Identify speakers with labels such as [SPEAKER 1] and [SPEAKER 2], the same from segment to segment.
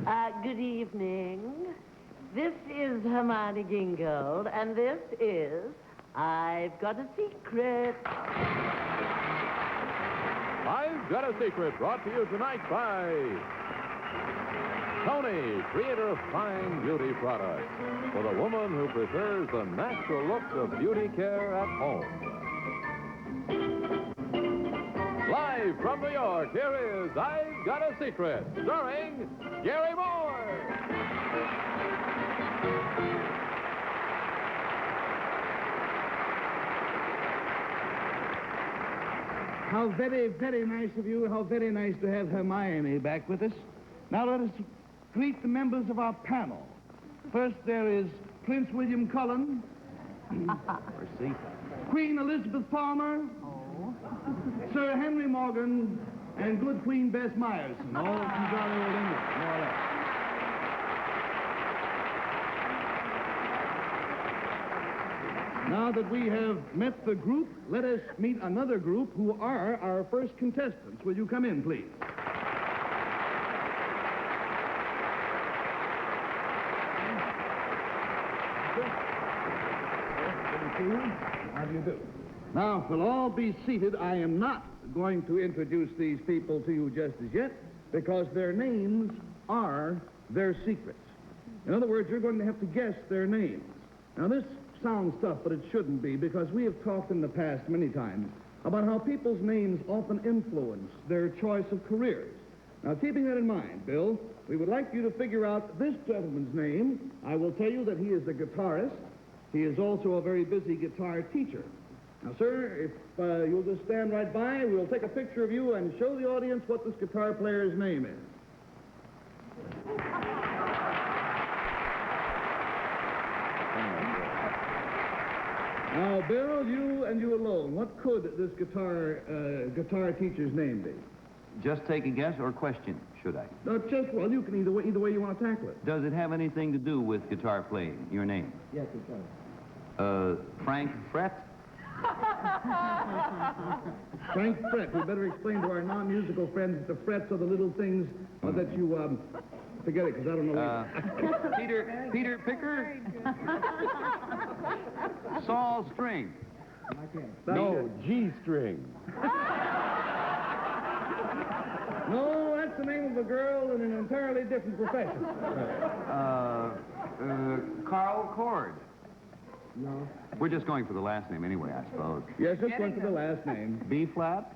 [SPEAKER 1] Good evening. This is Hermione Gingold, and this is I've Got a Secret.
[SPEAKER 2] I've Got a Secret, brought to you tonight by Tony, creator of fine beauty products, for the woman who prefers the natural looks of beauty care at home. Live from New York, here is I've Got a Secret, starring Gary Moore.
[SPEAKER 3] How very, very nice of you. How very nice to have Hermione back with us. Now let us greet the members of our panel. First, there is Prince William Cullen. Queen Elizabeth Palmer. Sir Henry Morgan. And good Queen Bess Myerson. All from jolly old England, more or less. Now that we have met the group, let us meet another group who are our first contestants. Will you come in, please? How do you do? Now, we'll all be seated. I am not going to introduce these people to you just as yet, because their names are their secrets. In other words, you're going to have to guess their names. Now, this sounds tough, but it shouldn't be, because we have talked in the past many times about how people's names often influence their choice of careers. Now, keeping that in mind, Bill, we would like you to figure out this gentleman's name. I will tell you that he is a guitarist. He is also a very busy guitar teacher. Now, sir, if you'll just stand right by, we'll take a picture of you and show the audience what this guitar player's name is. Now, Bill, you and you alone, what could this guitar teacher's name be?
[SPEAKER 4] Just take a guess or question, should I?
[SPEAKER 3] Well, you can either way you want to tackle it.
[SPEAKER 4] Does it have anything to do with guitar playing, your name?
[SPEAKER 3] Yes, it does.
[SPEAKER 4] Frank Fret?
[SPEAKER 3] Frank Fret. We better explain to our non-musical friends that the frets are the little things that you, forget it, because I don't know.
[SPEAKER 4] Peter Picker? Saul String?
[SPEAKER 2] No, G-string.
[SPEAKER 3] No, that's the name of a girl in an entirely different profession.
[SPEAKER 4] Carl Cord?
[SPEAKER 3] No.
[SPEAKER 4] We're just going for the last name anyway, I suppose.
[SPEAKER 3] Yes, just going for the last name.
[SPEAKER 4] B-flat?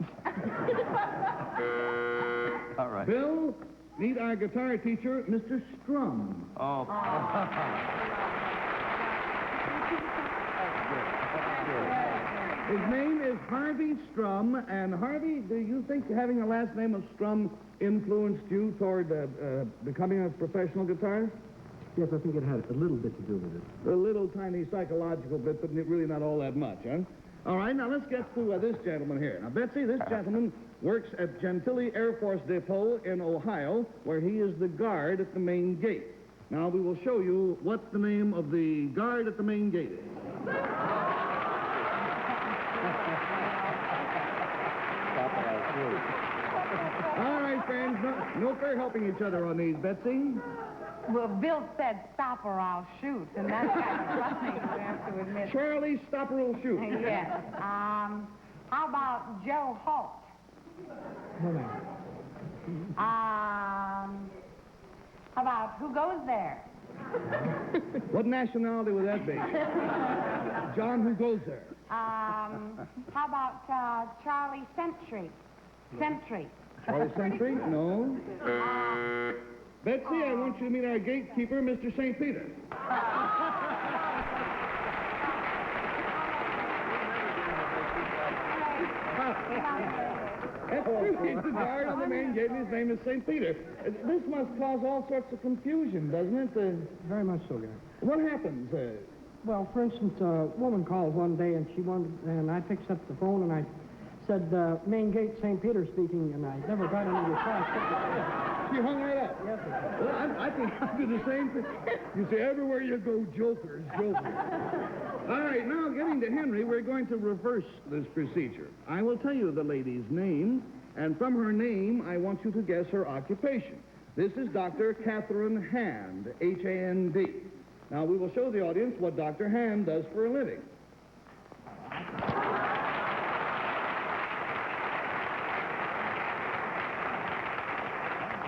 [SPEAKER 4] All right.
[SPEAKER 3] Bill, meet our guitar teacher, Mr. Strum.
[SPEAKER 4] Oh.
[SPEAKER 3] His name is Harvey Strum, and Harvey, do you think having a last name of Strum influenced you toward becoming a professional guitarist?
[SPEAKER 5] Yes, I think it had a little bit to do with it.
[SPEAKER 3] A little tiny psychological bit, but really not all that much, huh? All right, now let's get to this gentleman here. Now, Betsy, this gentleman works at Gentilly Air Force Depot in Ohio, where he is the guard at the main gate. Now, we will show you what the name of the guard at the main gate is. All right, friends, no fair helping each other on these, Betsy.
[SPEAKER 6] Well, Bill said, stop or I'll shoot, and that's kind of funny, I have to admit.
[SPEAKER 3] Charlie, stop or we'll shoot.
[SPEAKER 6] Yes. How about Joe Holt?
[SPEAKER 5] No, ma'am.
[SPEAKER 6] How about Who Goes There?
[SPEAKER 3] What nationality would that be? John Who Goes There.
[SPEAKER 6] How about Charlie Sentry? Sentry.
[SPEAKER 3] Charlie Sentry? No. Betsy, I want you to meet our gatekeeper, Mr. St. Peter. That's true. He's the guard on the main gate, and his name is St. Peter. This must cause all sorts of confusion, doesn't it?
[SPEAKER 5] Very much so, guy.
[SPEAKER 3] What happens?
[SPEAKER 5] Well, for instance, a woman called one day, and I picked up the phone, and I said, main gate, St. Peter speaking, and I never got any response.
[SPEAKER 3] She hung right up.
[SPEAKER 5] Yes, sir.
[SPEAKER 3] Well, I think I do the same thing. You see, everywhere you go, jokers. All right, now getting to Henry, we're going to reverse this procedure. I will tell you the lady's name, and from her name, I want you to guess her occupation. This is Dr. Catherine Hand, H-A-N-D. Now, we will show the audience what Dr. Hand does for a living.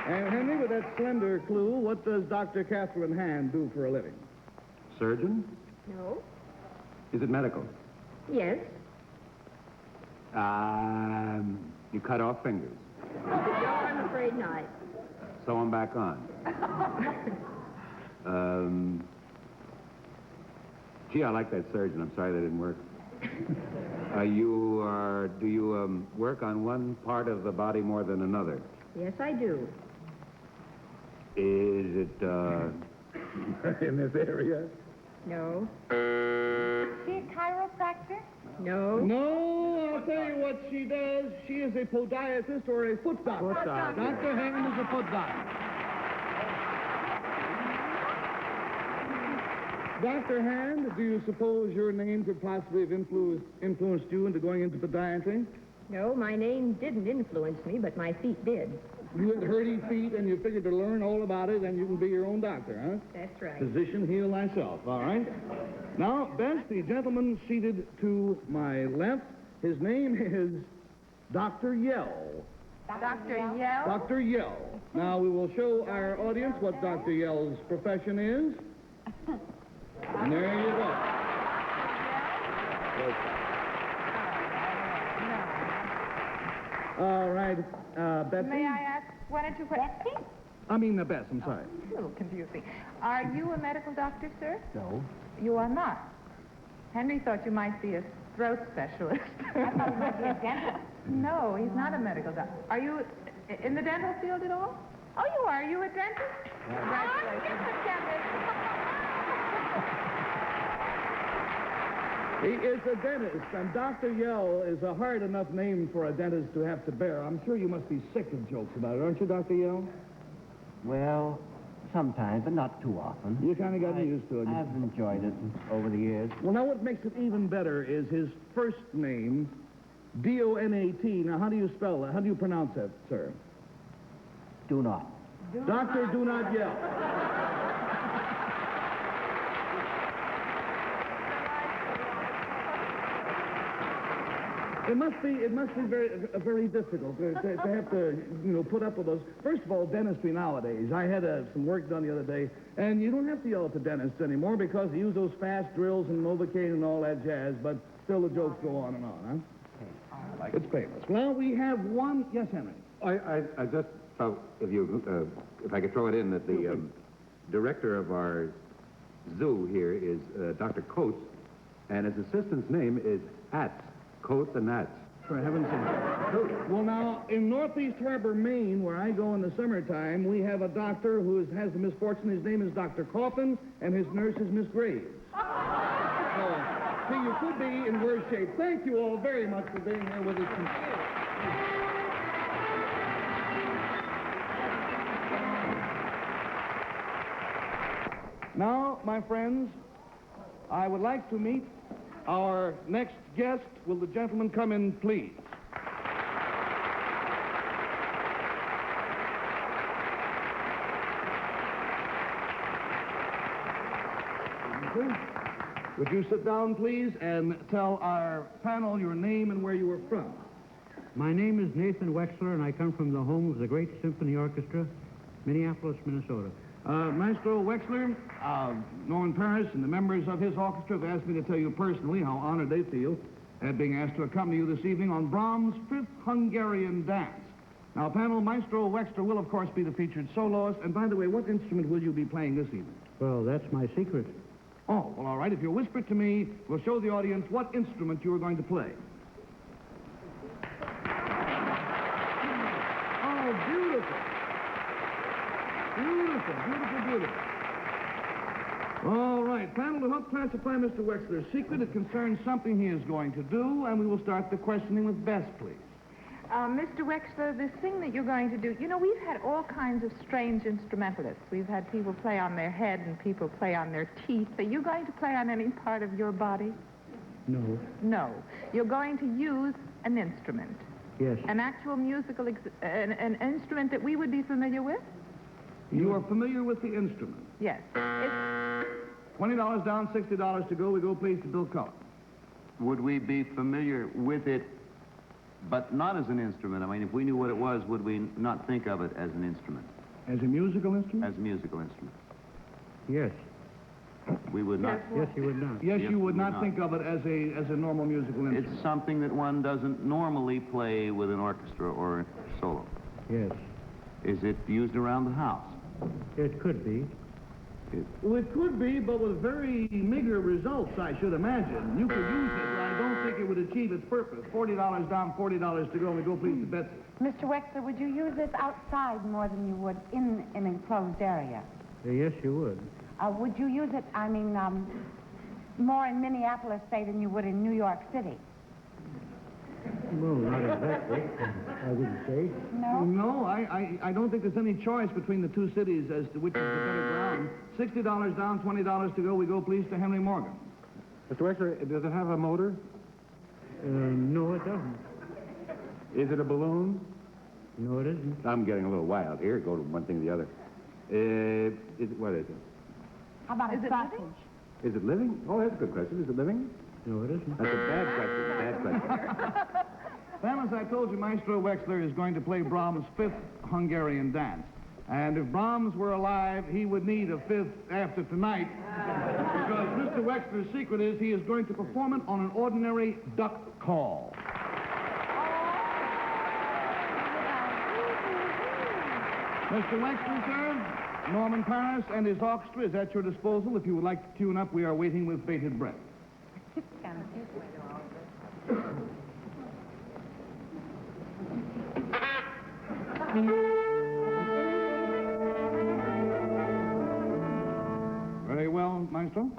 [SPEAKER 3] And Henry, with that slender clue, what does Dr. Catherine Hand do for a living?
[SPEAKER 4] Surgeon?
[SPEAKER 7] No.
[SPEAKER 4] Is it medical?
[SPEAKER 7] Yes.
[SPEAKER 4] You cut off fingers.
[SPEAKER 7] No, I'm afraid not.
[SPEAKER 4] Sew them back on. Gee, I like that surgeon. I'm sorry that didn't work. Do you work on one part of the body more than another?
[SPEAKER 7] Yes, I do.
[SPEAKER 4] Is it, in this area?
[SPEAKER 7] No.
[SPEAKER 6] Is she a chiropractor?
[SPEAKER 7] No.
[SPEAKER 3] No, I'll tell you what she does. She is a podiatrist or a foot doctor.
[SPEAKER 4] Foot doctor.
[SPEAKER 3] Dr. Hand is a foot doctor. Dr. Hand, do you suppose your name could possibly have influenced you into going into podiatry?
[SPEAKER 7] No, my name didn't influence me, but my feet did.
[SPEAKER 3] You had hurdy feet and you figured to learn all about it and you can be your own doctor, huh?
[SPEAKER 7] That's right.
[SPEAKER 3] Physician, heal thyself, all right? Now, Bess, the gentleman seated to my left, his name is Dr. Yell.
[SPEAKER 6] Dr. Yell?
[SPEAKER 3] Dr. Yell. Now, we will show our audience what Dr. Yell's profession is. And there you go. All right, Betsy?
[SPEAKER 6] May I ask one or two questions?
[SPEAKER 3] Bess, I'm sorry.
[SPEAKER 6] It's a little confusing. Are you a medical doctor, sir?
[SPEAKER 5] No.
[SPEAKER 6] You are not. Henry thought you might be a throat specialist. I thought he might be a dentist. No, he's not a medical doctor. Are you in the dental field at all? Oh, you are. Are you a dentist? Congratulations. I'm just a dentist.
[SPEAKER 3] He is a dentist, and Dr. Yell is a hard enough name for a dentist to have to bear. I'm sure you must be sick of jokes about it, aren't you, Dr. Yell?
[SPEAKER 8] Well, sometimes, but not too often.
[SPEAKER 3] You kind of gotten used to it.
[SPEAKER 8] I've enjoyed it over the years.
[SPEAKER 3] Well, now what makes it even better is his first name, D-O-N-A-T. Now, how do you spell that? How do you pronounce that, sir?
[SPEAKER 8] Do not.
[SPEAKER 3] Doctor, do not yell. It must be very difficult to have to, put up with those. First of all, dentistry nowadays. I had some work done the other day, and you don't have to yell at the dentists anymore because they use those fast drills and Novocaine and all that jazz, but still the jokes go on and on, huh? It's painless. Well, we have one. Yes, Henry?
[SPEAKER 4] I just felt, if I could throw it in, that the director of our zoo here is Dr. Coates, and his assistant's name is Atz. Coates and Atz.
[SPEAKER 3] For heaven's sake. Well, now, in Northeast Harbor, Maine, where I go in the summertime, we have a doctor who has the misfortune. His name is Dr. Coffin, and his nurse is Miss Graves. So, see, you could be in worse shape. Thank you all very much for being here with us. Now, my friends, I would like to meet our next guest. Will the gentleman come in, please? Would you sit down, please, and tell our panel your name and where you were from?
[SPEAKER 9] My name is Nathan Wexler, and I come from the home of the Great Symphony Orchestra, Minneapolis, Minnesota.
[SPEAKER 3] Maestro Wexler, Norman Paris and the members of his orchestra have asked me to tell you personally how honored they feel at being asked to accompany you this evening on Brahms' Fifth Hungarian Dance. Now, panel, Maestro Wexler will, of course, be the featured soloist. And by the way, what instrument will you be playing this evening?
[SPEAKER 9] Well, that's my secret.
[SPEAKER 3] Oh, well, all right. If you'll whisper it to me, we'll show the audience what instrument you are going to play. Oh, beautiful. Beautiful, beautiful, beautiful. All right, panel, to help classify Mr. Wexler's secret, it concerns something he is going to do, and we will start the questioning with Bess, please.
[SPEAKER 6] Mr. Wexler, this thing that you're going to do, we've had all kinds of strange instrumentalists. We've had people play on their head and people play on their teeth. Are you going to play on any part of your body?
[SPEAKER 9] No.
[SPEAKER 6] No. You're going to use an instrument.
[SPEAKER 9] Yes.
[SPEAKER 6] An actual musical, an instrument that we would be familiar with?
[SPEAKER 3] You are familiar with the instrument?
[SPEAKER 6] Yes.
[SPEAKER 3] $20 down, $60 to go. We go, please, to Bill Cullen.
[SPEAKER 10] Would we be familiar with it, but not as an instrument? I mean, if we knew what it was, would we not think of it as an instrument?
[SPEAKER 3] As a musical instrument?
[SPEAKER 10] As a musical instrument.
[SPEAKER 9] Yes.
[SPEAKER 10] We would not.
[SPEAKER 9] Yes, you would not.
[SPEAKER 3] Yes,
[SPEAKER 10] Yes,
[SPEAKER 3] you
[SPEAKER 10] we
[SPEAKER 3] would
[SPEAKER 10] would
[SPEAKER 3] not
[SPEAKER 10] not.
[SPEAKER 3] think of it as a normal musical instrument.
[SPEAKER 10] It's something that one doesn't normally play with an orchestra or a solo.
[SPEAKER 9] Yes.
[SPEAKER 10] Is it used around the house?
[SPEAKER 9] It could be.
[SPEAKER 3] Well, it could be, but with very meager results, I should imagine. You could use it, but I don't think it would achieve its purpose. $40 down, $40 to go. We go, please, to Betsy.
[SPEAKER 11] Mr. Wexler, would you use it outside more than you would in an enclosed area?
[SPEAKER 9] Yes, you would.
[SPEAKER 11] Would you use it, more in Minneapolis, say, than you would in New York City?
[SPEAKER 9] Well, not exactly, I wouldn't say.
[SPEAKER 11] No?
[SPEAKER 3] No, I don't think there's any choice between the two cities as to which is the better ground. $60 down, $20 to go. We go, please, to Henry Morgan.
[SPEAKER 4] Mr. Wexler, does it have a motor?
[SPEAKER 9] No, it doesn't.
[SPEAKER 4] Is it a balloon?
[SPEAKER 9] No, it isn't.
[SPEAKER 4] I'm getting a little wild here. Go to one thing or the other. What is it?
[SPEAKER 11] How about
[SPEAKER 6] Is
[SPEAKER 11] a
[SPEAKER 6] it
[SPEAKER 11] sausage?
[SPEAKER 6] living?
[SPEAKER 4] Is it living? Oh, that's a good question. Is it living?
[SPEAKER 9] No, it isn't.
[SPEAKER 4] That's a bad question. Bad question.
[SPEAKER 3] Then, as I told you, Maestro Wexler is going to play Brahms' fifth Hungarian dance. And if Brahms were alive, he would need a fifth after tonight. Because Mr. Wexler's secret is he is going to perform it on an ordinary duck call. Mr. Wexler, sir, Norman Paris and his orchestra is at your disposal. If you would like to tune up, we are waiting with bated breath. Very well, Maestro.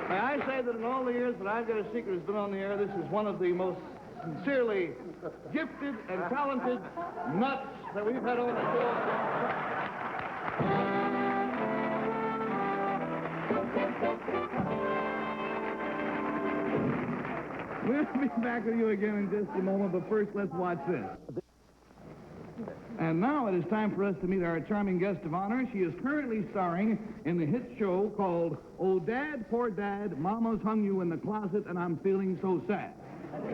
[SPEAKER 3] May I say that in all the years that I've Got a Secret has been on the air, this is one of the most sincerely gifted and talented nuts that we've had on the show. We'll be back with you again in just a moment, but first let's watch this. And now it is time for us to meet our charming guest of honor. She is currently starring in the hit show called Oh, Dad, Poor Dad, Mama's Hung You in the Closet and I'm Feeling So Sad.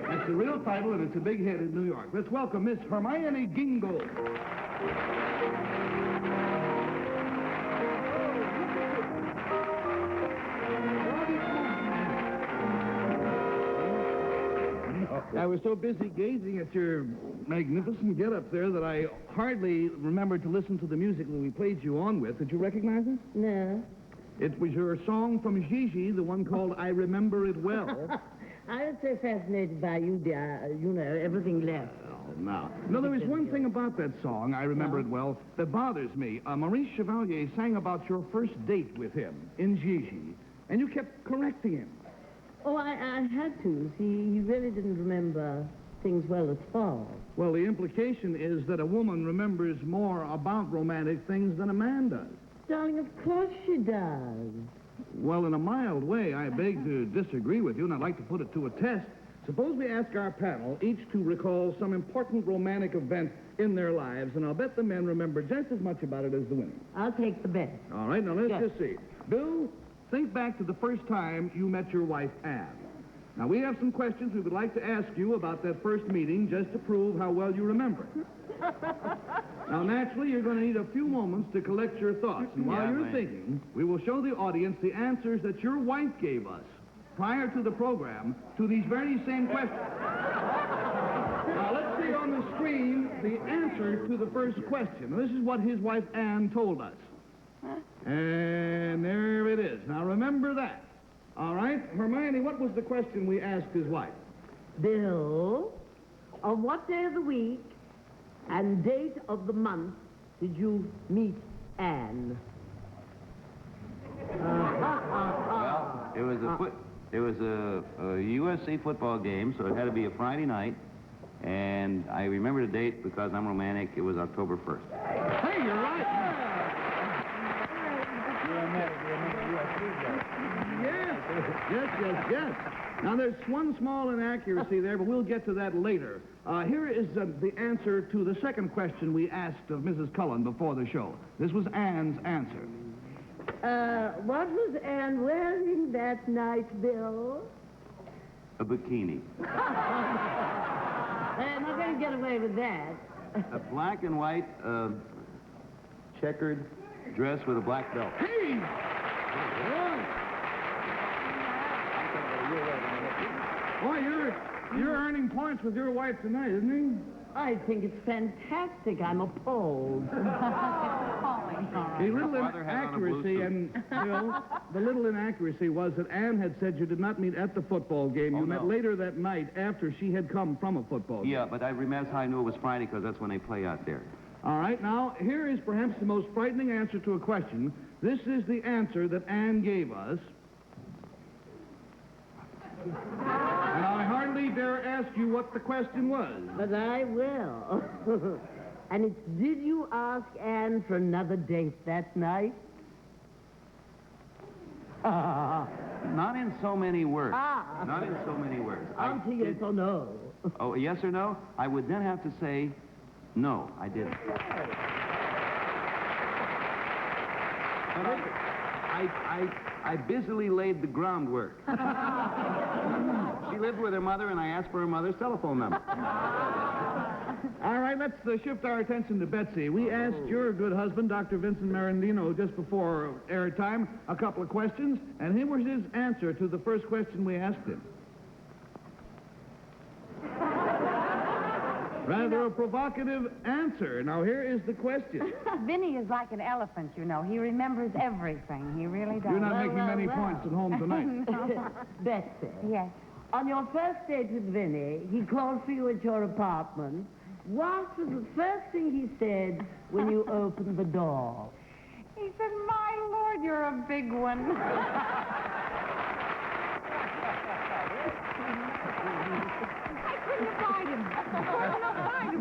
[SPEAKER 3] That's the real title, and it's a big hit in New York. Let's welcome Miss Hermione Gingold. I was so busy gazing at your magnificent get-up there that I hardly remembered to listen to the music that we played you on with. Did you recognize it?
[SPEAKER 1] No.
[SPEAKER 3] It was your song from Gigi, the one called I Remember It Well.
[SPEAKER 1] I was so fascinated by you, dear. Everything left.
[SPEAKER 3] Oh, no. No, there is one thing about that song, I Remember It Well, that bothers me. Maurice Chevalier sang about your first date with him in Gigi. and you kept correcting him.
[SPEAKER 1] Oh, I had to. See, he really didn't remember things well as fall.
[SPEAKER 3] Well, the implication is that a woman remembers more about romantic things than a man does.
[SPEAKER 1] Darling, of course she does.
[SPEAKER 3] Well, in a mild way, I beg to disagree with you, and I'd like to put it to a test. Suppose we ask our panel each to recall some important romantic event in their lives, and I'll bet the men remember just as much about it as the women.
[SPEAKER 1] I'll take the bet.
[SPEAKER 3] All right, now let's just see. Bill, think back to the first time you met your wife, Anne. Now, we have some questions we would like to ask you about that first meeting just to prove how well you remember. Now, naturally, you're going to need a few moments to collect your thoughts. And while you're thinking, we will show the audience the answers that your wife gave us prior to the program to these very same questions. Now, let's see on the screen the answer to the first question. Now, this is what his wife, Anne, told us. And there it is. Now, remember that. All right? Hermione, what was the question we asked his wife?
[SPEAKER 1] Bill, on what day of the week and date of the month did you meet Anne?
[SPEAKER 10] Well, it was a USC football game, so it had to be a Friday night. And I remember the date because I'm romantic. It was October 1st.
[SPEAKER 3] Hey, you're right. Yes. Now, there's one small inaccuracy there, but we'll get to that later. Here is the answer to the second question we asked of Mrs. Cullen before the show. This was Anne's answer.
[SPEAKER 1] What was Anne wearing that night, Bill?
[SPEAKER 10] A bikini.
[SPEAKER 1] I'm not going to get away with that.
[SPEAKER 10] A black and white checkered dress with a black belt.
[SPEAKER 3] Hey! Boy, you're earning points with your wife tonight, isn't he?
[SPEAKER 1] I think it's fantastic. I'm appalled.
[SPEAKER 3] The little inaccuracy, and, the little inaccuracy was that Anne had said you did not meet at the football game. You met later that night after she had come from a football game.
[SPEAKER 10] Yeah, but I remember how I knew it was Friday because that's when they play out there.
[SPEAKER 3] All right, now, here is perhaps the most frightening answer to a question. This is the answer that Anne gave us. And I hardly dare ask you what the question was.
[SPEAKER 1] But I will. And it's, did you ask Anne for another date that night?
[SPEAKER 10] Not in so many words. Not in so many words.
[SPEAKER 1] Answer yes or no.
[SPEAKER 10] Oh, yes or no? I would then have to say, no, I didn't. But I busily laid the groundwork. She lived with her mother, and I asked for her mother's telephone number.
[SPEAKER 3] All right, let's shift our attention to Betsy. We asked your good husband, Dr. Vincent Marandino, just before airtime, a couple of questions, and here was his answer to the first question we asked him. Rather a provocative answer. Now, here is the question.
[SPEAKER 11] Vinny is like an elephant, you know. He remembers everything. He really does.
[SPEAKER 3] You're not making many points at home tonight.
[SPEAKER 11] No.
[SPEAKER 1] Betsy.
[SPEAKER 11] Yes.
[SPEAKER 1] On your first date with Vinny, he called for you at your apartment. What was the first thing he said when you opened the door?
[SPEAKER 11] He said, my Lord, you're a big one.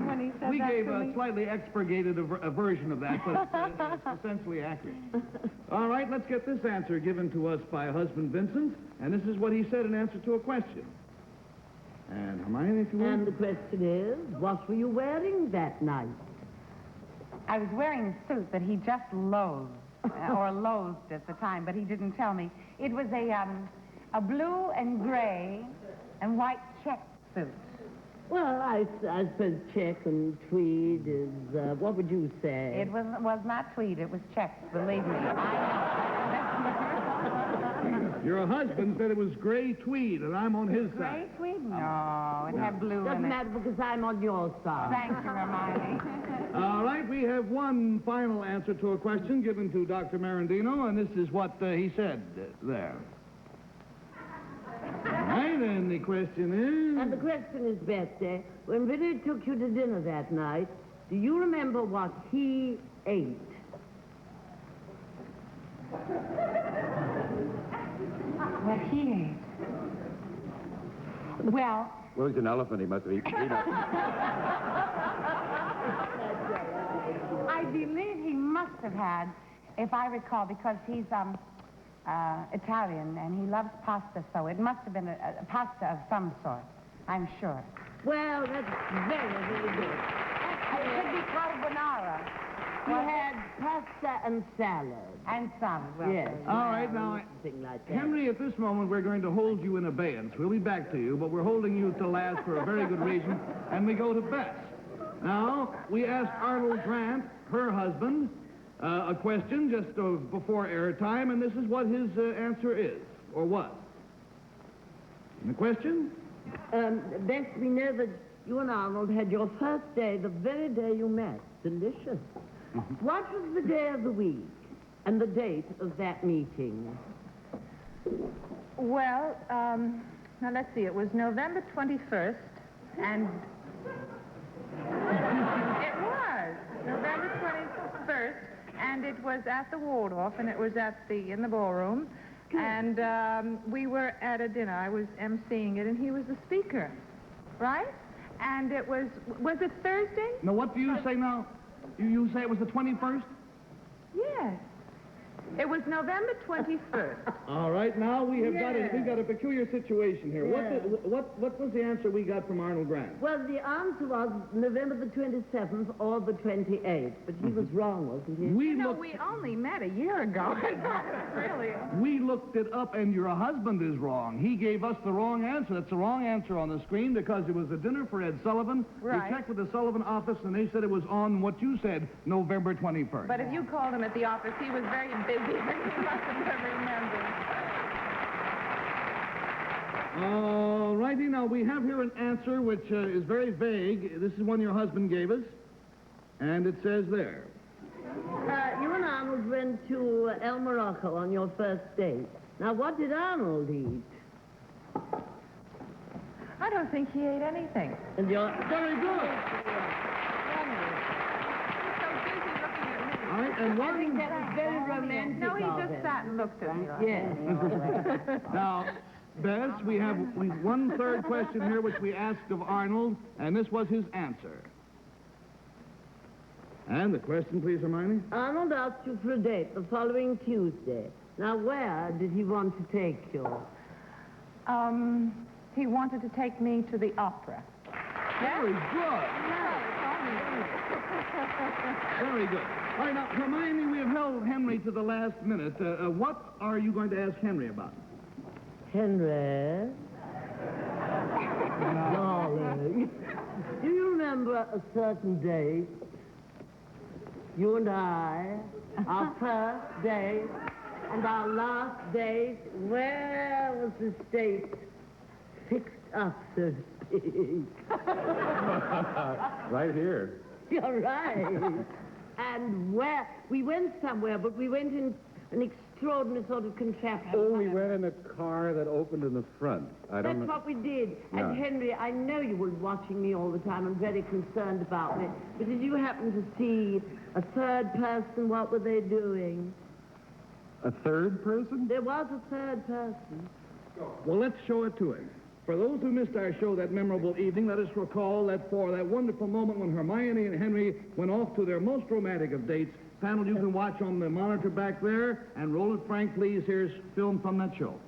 [SPEAKER 11] When he said
[SPEAKER 3] we
[SPEAKER 11] that
[SPEAKER 3] gave
[SPEAKER 11] to
[SPEAKER 3] a
[SPEAKER 11] me.
[SPEAKER 3] slightly expurgated a version of that, but it's essentially accurate. All right, let's get this answer given to us by husband Vincent, and this is what he said in answer to a question. And Hermione, if you will.
[SPEAKER 1] And the question is, what were you wearing that night?
[SPEAKER 11] I was wearing a suit that he just loathed, or loathed at the time, but he didn't tell me. It was a blue and gray and white check suit.
[SPEAKER 1] Well, I suppose check and tweed is, what would you say?
[SPEAKER 11] It was not tweed, it was checks, believe me.
[SPEAKER 3] Your husband said it was gray tweed, and I'm on his
[SPEAKER 11] Gray
[SPEAKER 3] side.
[SPEAKER 11] tweed? No, it had blue
[SPEAKER 1] Doesn't
[SPEAKER 11] in it.
[SPEAKER 1] matter because I'm on your side.
[SPEAKER 11] Thank you, Hermione.
[SPEAKER 3] All right, we have one final answer to a question given to Dr. Marandino, and this is what he said there. All right, and the question is...
[SPEAKER 1] And the question is, Betsy, when Vinny took you to dinner that night, do you remember what he ate?
[SPEAKER 11] what he ate. Well,
[SPEAKER 4] Well, he's an elephant. He must have eaten peanuts.
[SPEAKER 11] I believe he must have had, if I recall, because he's Italian and he loves pasta, so it must have been a pasta of some sort, I'm sure.
[SPEAKER 1] Well, that's very, very good.
[SPEAKER 11] It could be carbonara.
[SPEAKER 1] He had pasta and salad.
[SPEAKER 11] And salad. Well,
[SPEAKER 1] Yes.
[SPEAKER 3] All right, now,
[SPEAKER 1] Something like that.
[SPEAKER 3] Henry, at this moment, we're going to hold you in abeyance. We'll be back to you, but we're holding you to last for a very good reason, and we go to Bess. Now, we asked Arnold Grant, her husband, a question just before airtime, and this is what his answer is, or was. And the question?
[SPEAKER 1] Bess, we know that you and Arnold had your first day the very day you met. Delicious. What was the day of the week and the date of that meeting?
[SPEAKER 6] Well, now let's see. It was November 21st, and it was November 21st, and it was at the Waldorf, and it was in the ballroom, and we were at a dinner. I was emceeing it, and he was the speaker, right? And it was it Thursday?
[SPEAKER 3] Now, what do you say now? You say it was the 21st?
[SPEAKER 6] Yes. It was November 21st.
[SPEAKER 3] All right, now we've got a peculiar situation here.
[SPEAKER 1] Yeah.
[SPEAKER 3] What was the answer we got from Arnold Grant?
[SPEAKER 1] Well, the answer was November the 27th or the 28th, but he was wrong, wasn't he?
[SPEAKER 6] We only met a year ago. Really?
[SPEAKER 3] We looked it up, and your husband is wrong. He gave us the wrong answer. That's the wrong answer on the screen because it was a dinner for Ed Sullivan.
[SPEAKER 6] Right.
[SPEAKER 3] We checked with the Sullivan office, and they said it was on what you said, November 21st.
[SPEAKER 6] But if you called him at the office, he was very busy. He mustn't have remembered.
[SPEAKER 3] All righty, now we have here an answer which is very vague. This is one your husband gave us, and it says there.
[SPEAKER 1] You and Arnold went to El Morocco on your first date. Now, what did Arnold eat?
[SPEAKER 6] I don't think he ate anything.
[SPEAKER 1] And you're...
[SPEAKER 3] Very good. All right, and
[SPEAKER 1] I think
[SPEAKER 3] one...
[SPEAKER 1] that was very romantic.
[SPEAKER 6] No, he
[SPEAKER 1] of
[SPEAKER 6] just
[SPEAKER 1] him.
[SPEAKER 6] sat and looked at me.
[SPEAKER 1] Yes.
[SPEAKER 3] Now, Bess, we have one third question here which we asked of Arnold, and this was his answer. And the question, please, Hermione?
[SPEAKER 1] Arnold asked you for a date the following Tuesday. Now, where did he want to take you?
[SPEAKER 6] He wanted to take me to the opera.
[SPEAKER 3] Very good. Very good. All right, now, Hermione, we have held Henry to the last minute. What are you going to ask Henry about?
[SPEAKER 1] Henry? Darling, do you remember a certain date? You and I, our first date and our last date, where was this date fixed up, so to speak?
[SPEAKER 4] Right here.
[SPEAKER 1] You're right. And where? We went somewhere, but we went in an extraordinary sort of contraption.
[SPEAKER 4] Oh, we went in a car that opened in the front. I don't
[SPEAKER 1] That's
[SPEAKER 4] know.
[SPEAKER 1] what we did.
[SPEAKER 4] Yeah.
[SPEAKER 1] And Henry, I know you were watching me all the time and very concerned about me. But did you happen to see a third person? What were they doing?
[SPEAKER 4] A third person?
[SPEAKER 1] There was a third person.
[SPEAKER 3] Well, let's show it to him. For those who missed our show that memorable evening, let us recall that for that wonderful moment when Hermione and Henry went off to their most romantic of dates. Panel, you can watch on the monitor back there, and roll it, Frank, please. Here's film from that show.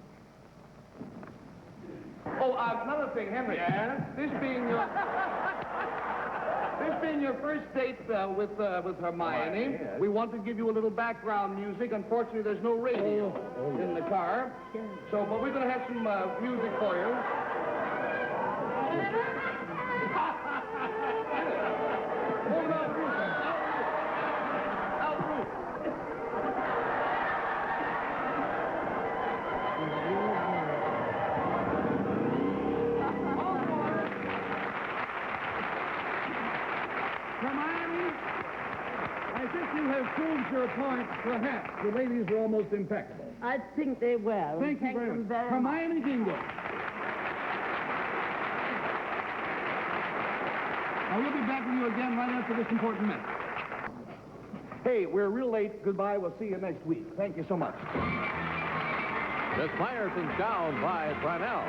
[SPEAKER 3] Oh, another thing, Henry. Yeah? This being your first date with Hermione, we want to give you a little background music. Unfortunately, there's no radio in the car. So, but we're going to have some music for you. Hold on, Ruth. Out, Ruth. Hermione, I think you have proved your point, perhaps. The ladies are almost impeccable.
[SPEAKER 1] I think they were.
[SPEAKER 3] Thank you very
[SPEAKER 1] them
[SPEAKER 3] much.
[SPEAKER 1] very
[SPEAKER 3] Hermione Gingold. Now, we'll be back with you again right after this important message. Hey, we're real late. Goodbye. We'll see you next week. Thank you so much.
[SPEAKER 2] Miss Myerson's gown by Brunel.